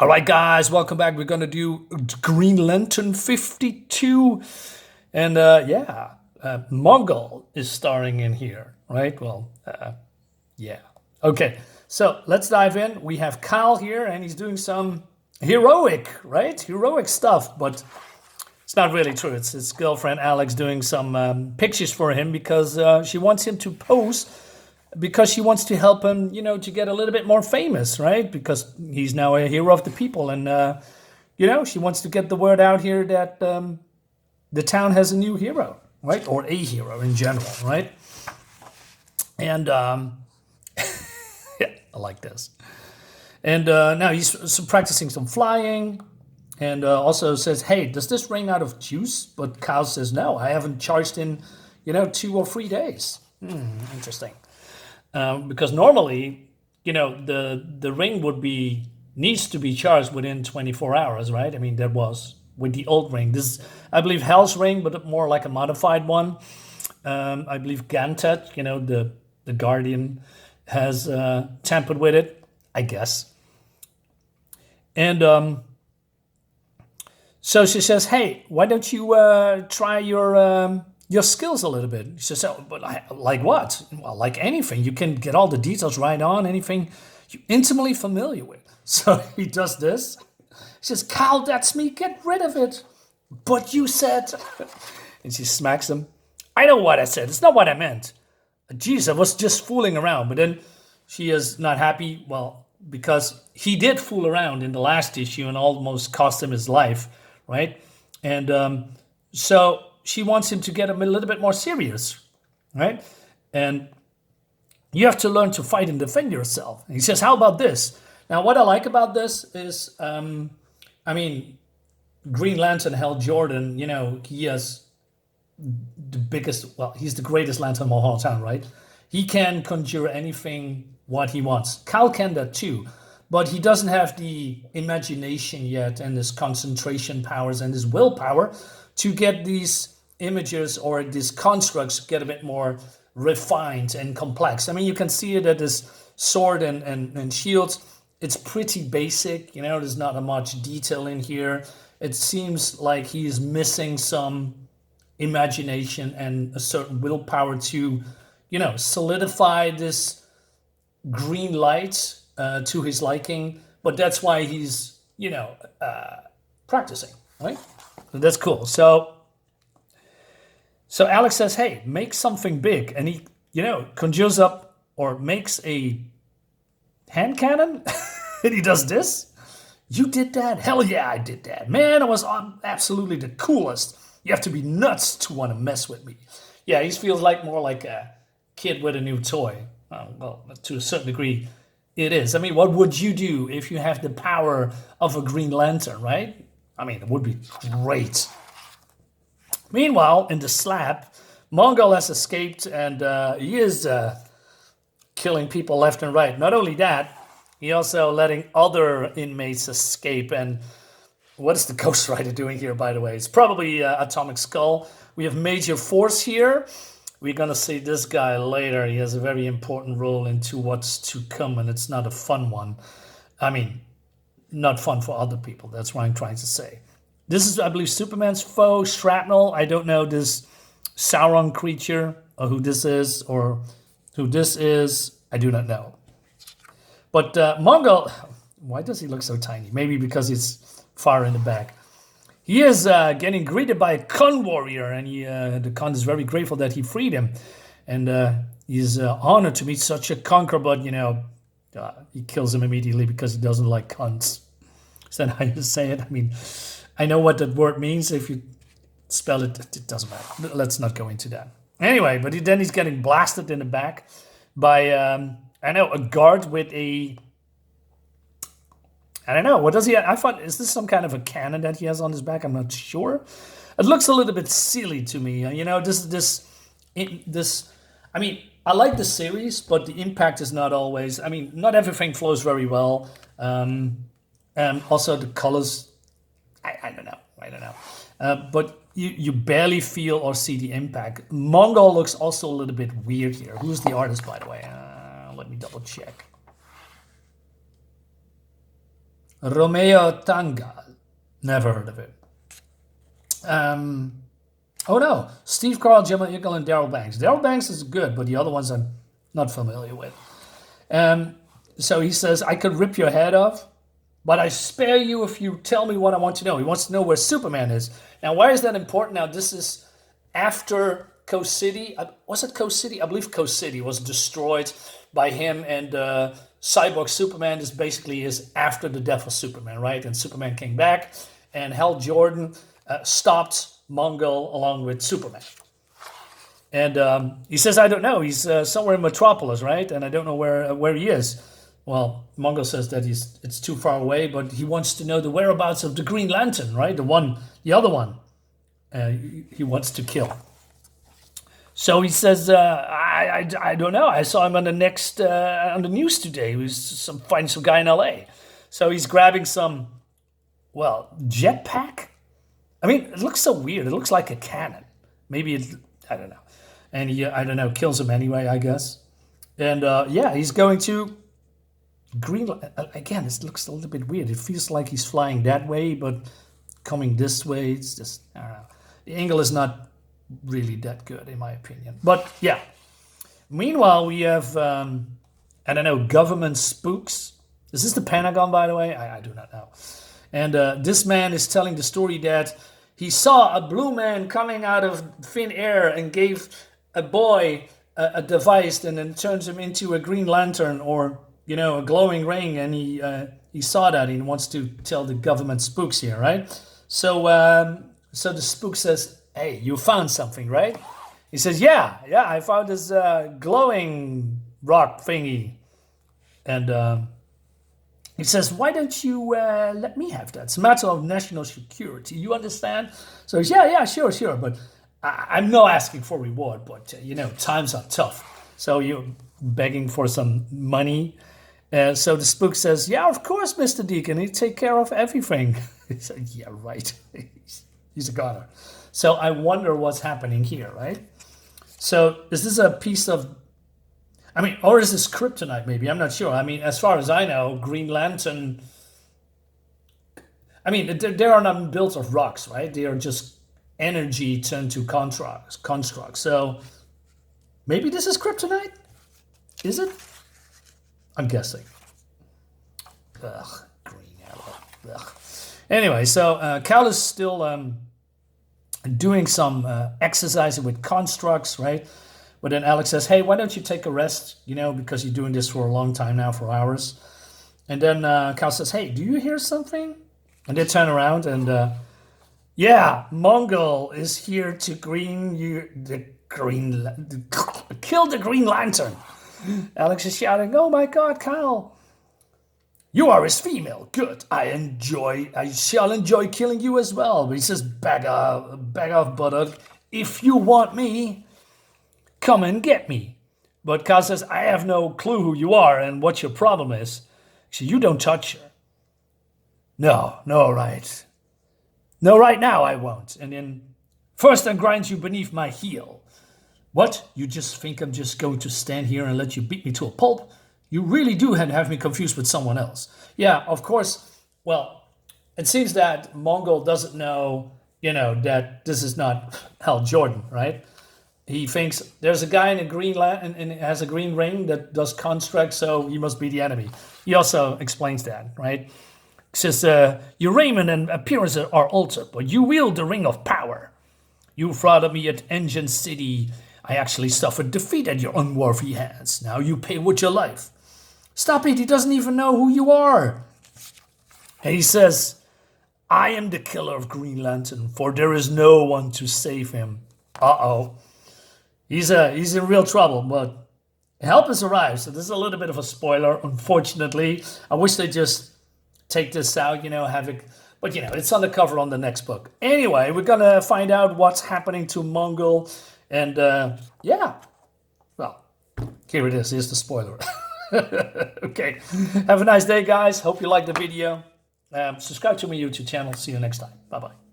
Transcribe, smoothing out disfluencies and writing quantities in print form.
All right, guys, welcome back. We're gonna do Green Lantern 52, and Mongul is starring in here, right? Well, yeah. Okay, so let's dive in. We have Kyle here, and he's doing some heroic, right? Heroic stuff, but it's not really true. It's his girlfriend Alex doing some pictures for him because she wants him to pose because she wants to help him, to get a little bit more famous, right? Because he's now a hero of the people, and she wants to get the word out here that the town has a new hero, right, or a hero in general, right? And yeah, I like this. And now he's practicing some flying, and also says, "Hey, does this ring out of juice?" But Kyle says, "No, I haven't charged in, 2 or 3 days." Interesting. Because normally, the ring needs to be charged within 24 hours, right? I mean, that was with the old ring. This, I believe, Hal's ring, but more like a modified one. I believe Gantet, the Guardian, has tampered with it, I guess. And so she says, "Hey, why don't you try your skills a little bit?" She says, "Oh, but like what?" "Well, like anything. You can get all the details right on anything you're intimately familiar with." So he does this. He says, "Kyle, that's me. Get rid of it." "But you said," and she smacks him. "I know what I said. It's not what I meant. Geez, I was just fooling around." But then she is not happy. Well, because he did fool around in the last issue and almost cost him his life, right? And so she wants him to get a little bit more serious, right? And you have to learn to fight and defend yourself. And he says, "How about this?" Now, what I like about this is, Green Lantern Hal Jordan, he has the biggest, well, he's the greatest lantern of all time, right? He can conjure anything what he wants. Cal can that too, but he doesn't have the imagination yet and his concentration powers and his willpower to get these images or these constructs get a bit more refined and complex. I mean, you can see it at his sword and shields. It's pretty basic, there's not much detail in here. It seems like he's missing some imagination and a certain willpower to, solidify this green light to his liking. But that's why he's, practicing, right? So that's cool. So Alex says, "Hey, make something big," and he, conjures up or makes a hand cannon, and he does this. "You did that? Hell yeah, I did that, man! I was absolutely the coolest. You have to be nuts to want to mess with me." Yeah, he feels like more like a kid with a new toy. Well, to a certain degree, it is. I mean, what would you do if you have the power of a Green Lantern, right? I mean, it would be great. Meanwhile, in the slab, Mongul has escaped, and he is killing people left and right. Not only that, he also letting other inmates escape. And what is the Ghost Rider doing here, by the way? It's probably Atomic Skull. We have Major Force here. We're going to see this guy later. He has a very important role into what's to come, and it's not a fun one. I mean, not fun for other people. That's what I'm trying to say. This is, I believe, Superman's foe, Shrapnel. I don't know this Sauron creature or who this is I do not know. But Mongul, why does he look so tiny? Maybe because he's far in the back. He is getting greeted by a Khan warrior, and the Khan is very grateful that he freed him. And he's honored to meet such a conqueror, but, he kills him immediately because he doesn't like Khans. Is that how you say it? I mean, I know what that word means. If you spell it, it doesn't matter. Let's not go into that. Anyway, but then he's getting blasted in the back by, a guard with a, I don't know, what does he have? I thought, is this some kind of a cannon that he has on his back? I'm not sure. It looks a little bit silly to me. I mean, I like the series, but the impact is not always, I mean, not everything flows very well. And also the colors, I don't know. But you barely feel or see the impact. Mongol looks also a little bit weird here. Who's the artist, by the way? Let me double check. Romeo Tanghal. Never heard of it. Oh no, Steve Carr, Jamal Igle, and Darryl Banks. Darryl Banks is good, but the other ones I'm not familiar with. So he says, I could rip your head off, but I spare you if you tell me what I want to know. He wants to know where Superman is. Now, why is that important? Now, this is after Coast City. Was it Coast City? I believe Coast City was destroyed by him, and Cyborg Superman is basically after the death of Superman, right? And Superman came back, and Hal Jordan stopped Mongul along with Superman. And he says, I don't know. He's somewhere in Metropolis, right? And I don't know where he is. Well, Mongul says that it's too far away, but he wants to know the whereabouts of the Green Lantern, right? The other one he wants to kill. So he says, I don't know. I saw him on the news today. He was finding some guy in L.A. So he's grabbing some, jetpack. I mean, it looks so weird. It looks like a cannon. Maybe I don't know. And he, I don't know, kills him anyway, I guess. And he's going to again, this looks a little bit weird. It feels like he's flying that way, but coming this way. It's just, I don't know. The angle is not really that good, in my opinion. But yeah. Meanwhile, we have, government spooks. Is this the Pentagon, by the way? I do not know. And this man is telling the story that he saw a blue man coming out of thin air and gave a boy a device and then turns him into a Green Lantern or, a glowing ring. And he saw that. He wants to tell the government spooks here, right? So the spook says, hey, you found something, right? He says, yeah, I found this glowing rock thingy. And he says, why don't you let me have that? It's a matter of national security. You understand? So he's, yeah, sure. But I'm not asking for reward, but, times are tough. So you're begging for some money. So the spook says, yeah, of course, Mr. Deacon. He'll take care of everything. He said, yeah, right. He's a goner. So I wonder what's happening here, right? So is this a piece of, or is this kryptonite maybe? I'm not sure. As far as I know, Green Lantern, they are not built of rocks, right? They are just energy turned to constructs. So maybe this is kryptonite? Is it? I'm guessing. Ugh, green arrow. Ugh. Anyway, so Cal is still doing some exercising with constructs, right? But then Alex says, hey, why don't you take a rest, because you're doing this for a long time now, for hours. And then Cal says, hey, do you hear something? And they turn around and, Mongul is here to kill the Green Lantern. Alex is shouting, oh my God, Cal. You are his female. Good. I shall enjoy killing you as well. But he says, bag off, buttock. If you want me, come and get me. But Cal says, I have no clue who you are and what your problem is. So you don't touch her. No, right. No, right now I won't. And then first I grind you beneath my heel. What? You just think I'm just going to stand here and let you beat me to a pulp? You really do have me confused with someone else. Yeah, of course. Well, it seems that Mongul doesn't know, that this is not Hal Jordan, right? He thinks there's a guy in a green and has a green ring that does constructs, so he must be the enemy. He also explains that, right? He says, your raiment and appearance are altered, but you wield the ring of power. You frauded me at Engine City. I actually suffered defeat at your unworthy hands. Now you pay with your life. Stop it, he doesn't even know who you are. And he says, I am the killer of Green Lantern, for there is no one to save him. Uh-oh. He's in real trouble, but help has arrived. So this is a little bit of a spoiler, unfortunately. I wish they just take this out, have it. But, it's on the cover on the next book. Anyway, we're going to find out what's happening to Mongul. And, well, here it is. Here's the spoiler. Okay. Have a nice day, guys. Hope you liked the video. Subscribe to my YouTube channel. See you next time. Bye-bye.